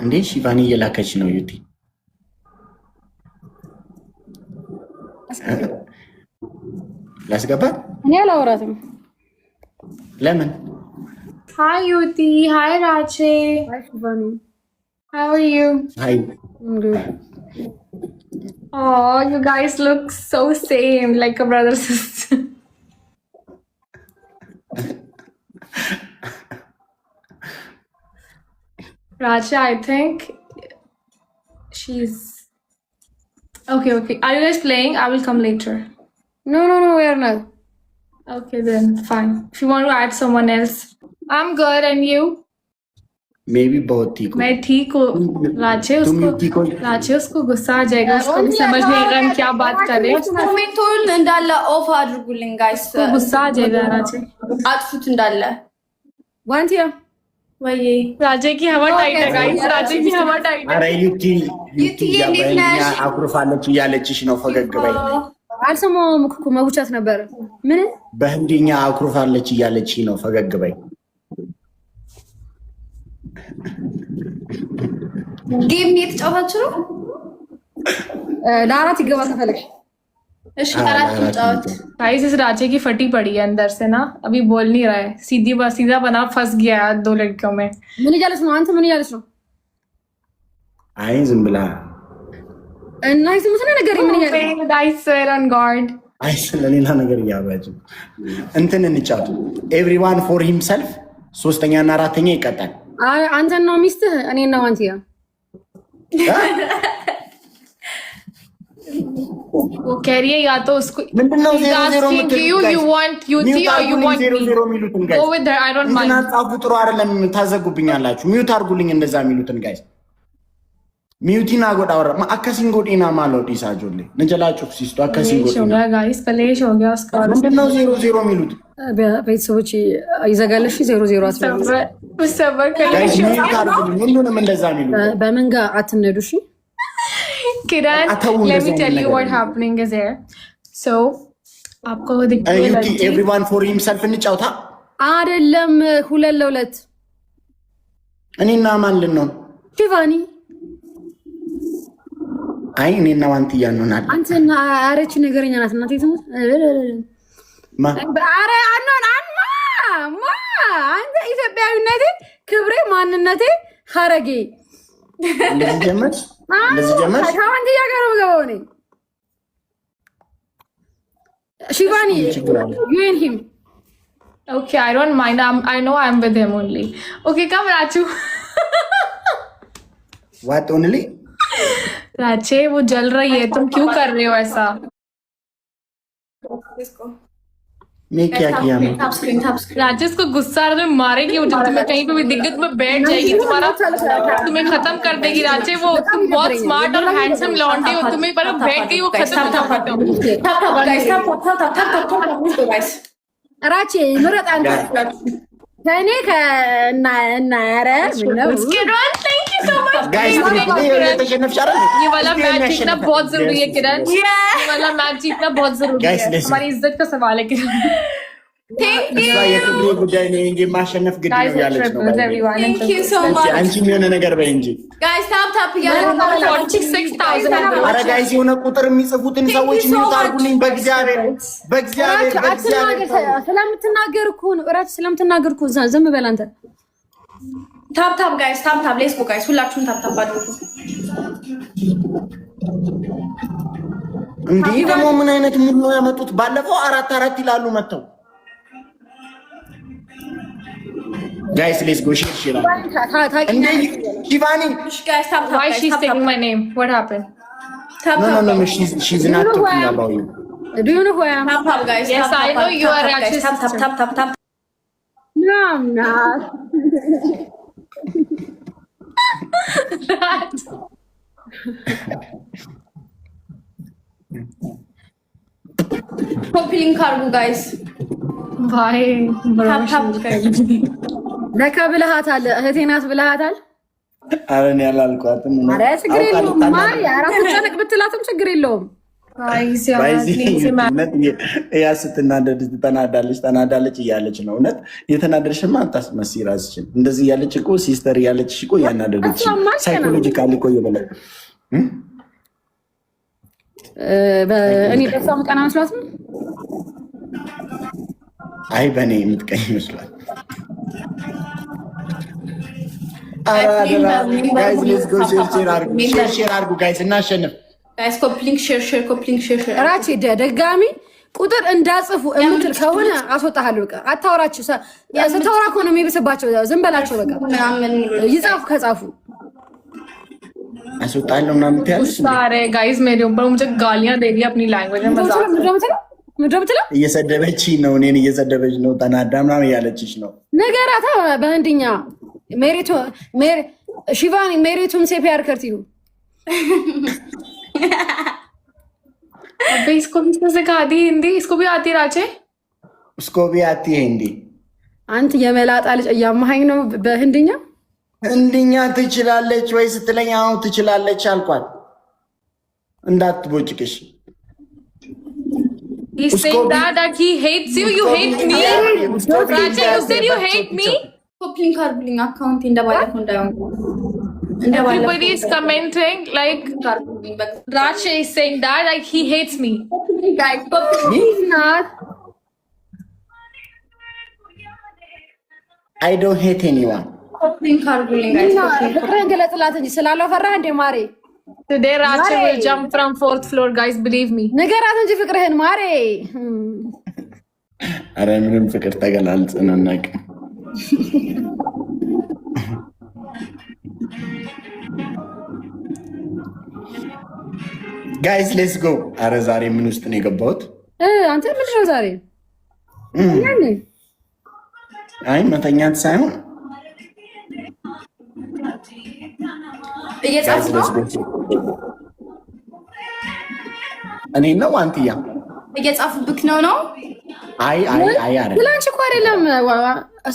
እንዴ ሺቫኒ እየላከች ነው ዩቲ ላስገባት እኔ አላወራትም ለምን Hi Yuti, hi Rache. Hi Shivani. How are you? Hi. I'm good. Oh, you guys look so same, like a brother sister. Racha, I think she's okay. Are you guys playing? I will come later. No, we are not. Okay, then fine. If you want to add someone else, I'm good. And you? Maybe बहुत ठीक हो मैं ठीक हूँ राचे उसको गुस्सा आ जाएगा उसको भी समझ नहीं आएगा हम क्या बात कर रहे हैं ኮሜንቱን እንዳለ ኦፍ አድርጉልኝ ጋይስ गुस्सा आ जाएगा राचे አጥፉት እንዳለ ዋንቲያ वही राजे की हवा टाइट है गाइस राजे की हवा टाइट है አረ ዩቲ ያበኛ አኩርፋለች እያለችሽ ነው ፈገግ በይ አልሰማሁም እኮ መውቻት ነበር ምን በህንዲኛ አኩርፋለች እያለች ነው ፈገግ በይ ጌም እየተጫወታችሁ ነው ለአራት ይገባ ከፈለግሽ እሺ አራት ተጫወት गाइस इस राजे की फटी पड़ी है अंदर से ना अभी बोल नहीं रहा है सीधा बना फंस गया है दो लड़कियों में ምን እያለች ነው አንተ ምን እያለች ነው አይ ዝም ብላ እና ይስሙት ነገር ምን እያለች ነው गाइस swear on god አይ ስለሌላ ነገር እያባጅ እንትን እንጫወቱ ኤቭሪዋን ፎር ሂምሰልፍ ሶስተኛ እና አራተኛ ይቀጣል አይ አንተ ነው ሚስትህ እኔ ነው አንቲያ वो कह रही है या तो उसको ምንድነው 00 you want Yuti or you want me go with her I don't mind እና ጻፉ ጥሩ አይደለም ታዘጉብኛላችሁ ሚውት አርጉልኝ እንደዛ የሚሉትን ጋይስ ሚውቲና ጎዳ ወራ አከሲን ጎዲና ማለው ዲሳጆሌ ነጀላችሁ ሲስቱ አከሲን ጎዲና हो गया गाइस कलेश हो गया उसका ምንድነው 00 የሚሉት ቤተሰቦች ይዘጋለሽ 00 አስበው ሰበር ጋይስ कलेश ሚውት አርጉልኝ ምንድነው እንደዛ የሚሉት በመንጋ አትነዱሽ Kiran, let me tell you what happening is here. So, आपको दिखती है ዩቲ ኤቭሪዋን ፎር ሂምሰልፍ እንጫውታ አይደለም ሁለት ለሁለት እኔና ማን ልንሆን ሺቫኒ አይ እኔና ዋንቲያ እንሆናለን አንተና አረች ነገረኛ ናት እናቴ ትሙት ማ አረ አናን ማ አንተ ኢትዮጵያዊነቴ ክብሬ ማንነቴ ሀረጌ እንደዚህ ጀመርሽ ከዋንቲያ ጋር ነው ገባው ነኝ ሺቫኒ you and him Okay, I don't mind. I know I'm with him only. Okay, come Rachu. what only राचे वो जल रही है तुम क्यों कर रहे हो ऐसा इसको मैं क्या किया मैं टैप स्क्रीन राजे इसको गुस्सा आ रहा है तुम्हें मारेगी वो जब तुम्हें कहीं पे भी दिक्कत में बैठ जाएगी तुम्हारा तुम्हें खत्म कर देगी राचे वो तुम बहुत स्मार्ट और हैंडसम लौंडे हो तुम्हें पर बैठ गई वो खत्म ታፕ ጋይስ ታፕ ጋይስ ራቼ ምረጥ አንተ ከኔ ከና ያረ ምነው Kiran thank you so much guys ተሸነፍሽ አይደል ये वाला मैच जीतना बहुत जरूरी है किरण ये वाला मैच जीतना बहुत जरूरी है हमारी इज्जत का सवाल है किरण थैंक እሷ የክብሬ ጉዳይ ነው እንጂ ማሸነፍ ግድ ነው ያለች ነው ቴንክ ዩ ሶ ማች አንቺ የሆነ ነገር በይ እንጂ ጋይስ ታፕ እያለ 46,000 አረ ጋይስ የሆነ ቁጥር የሚጽፉትን ሰዎች ሚውት አርጉልኝ በእግዚአብሔር ስለምትናገር እኮ ነው እራች ስለምትናገር እኮ ዝም በል አንተ ታፕ ጋይስ ታፕ ሌትስ ጎ ጋይስ ሁላችሁም ታፕ አድርጉ እንዴ ደግሞ ምን አይነት ሙድ ነው ያመጡት ባለፈው አራት ይላሉ መተው Guys, let's go. Shira. Shivani. Guys, tap. Why she's taking my name? What happened? No. She's not talking about you. Do you know who I am? Tap, guys. Yes, I know you are actually. Tap. No, I'm not. Copy link kargo, guys. Why? Tap. ለካ ብለሃታል እህቴ ናት ብለሃታል አረ እኔ አላልኳትም አረ ችግር የለውም ማሪ አራቱ ጨነቅ ብትላትም ችግር የለውም गाइस यार प्लीज ያ ስትናደድ ተናዳለች እያለች ነው። እውነት የተናደድሽማ አታስመሲ ራስሽን። እንደዚህ እያለች እኮ ሲስተር እያለች እኮ ያናደደች ሳይኮሎጂካሊ እኮ እየበለ እኔ በሷ ቀና መስሏት ነው። አይ በእኔ የምትቀኝ ይመስላል። ሼር አድርጉ ጋይስ እናሸንፍ። ራቼ ደጋሚ ቁጥር እንዳጽፉ እምትል ከሆነ አስወጣሃለሁ። በቃ አታወራችሁ። ስታወራ እኮ ነው የሚብስባቸው። ዝም በላቸው በቃ ይጻፉ። ከጻፉ አስወጣለሁ ምናምን ትያለሽ። सारे गाइस मेरे ऊपर मुझे गालियां दे रही है अपनी लैंग्वेज में। मजाक እየሰደበች ነው፣ እኔን እየሰደበች ነው። ተናዳ ምናምን እያለችሽ ነው። ነገራታ በህንድኛ ሜሪቶ शिवानी मेरिቱም से प्यार करती हूँ। अबे इसको भी सिखा दी हिंदी। इसको भी आती राचे? उसको भी आती है हिंदी। አንተ የመላጣ ልጅ እያማኸኝ ነው በህንድኛ። ህንድኛ ትችላለች ወይ ስትለኝ አሁን ትችላለች አልኳት። እንዳትቦጭቅሽ። He's saying that he hates you, you hate me. Rache, you said you hate me. ኮፕሊንግ አርጉልኝ አካውንት እንደባለፈው እንዳይሆን Everybody is commenting like Rache is saying that like he hates me. guys He's not. I don't hate anyone. ኮፕሊንግ አርጉልኝ guys ፍቅርን ገለጽላት እንጂ ስላለው ፈራህ እንደ ማሬ። Today Rache will jump from 4th floor, guys, believe me. ንገራት እንጂ ፍቅርህን ማሬ። አረ ምንም ፍቅር ተገላልጽን እናውቅ። ጋይስ ሌትስ ጎ። አረ ዛሬ ምን ውስጥ ነው የገባሁት? አንተ ምንድን ነው ዛሬ? አይ መተኛት ሳይሆን እየጻፍኩ እኔ ነው አንትያ እየጻፍኩብክ ነው። አይ አረ ስላንቺ እኮ አይደለም፣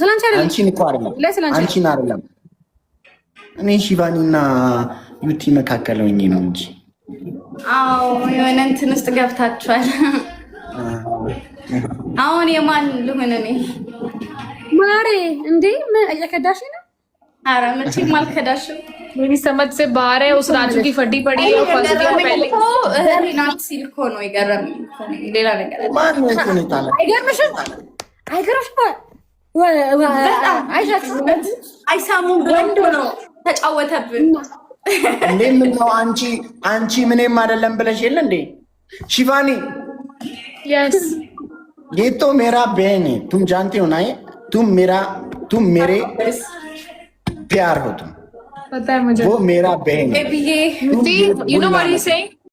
ስላንቺ አይደለም፣ አንቺን እኮ አይደለም፣ አንቺን አይደለም። እኔ ሺቫኒና ዩቲ መካከል ሆኜ ነው እንጂ። አዎ የሆነ እንትን ውስጥ ገብታችኋል። አሁን የማን ልሆን እኔ ማሬ? እንዴ ምን እየከዳሽ ነው? አረ መቼም አልከዳሽም። मेरी समझ से बाहर है। उस राजू की फटी पड़ी है और फंस गया पहले। ሪናት ሲል እኮ ነው የገረመኝ። ሌላ ነገር ማን ነው እኮ ነው ታላ አይገርምሽም? አይገርምሽም? አይሳሙን ወንድ ነው ተጫወተብን። እንዴ ምን ነው አንቺ ምንም አይደለም ብለሽ የለ እንዴ शिवानी? यस ये तो मेरा बहन है, तुम जानते हो ना? ये तुम मेरे प्यार हो, तुम पता है मुझे। वो मेरा बहन है। You know what he's saying?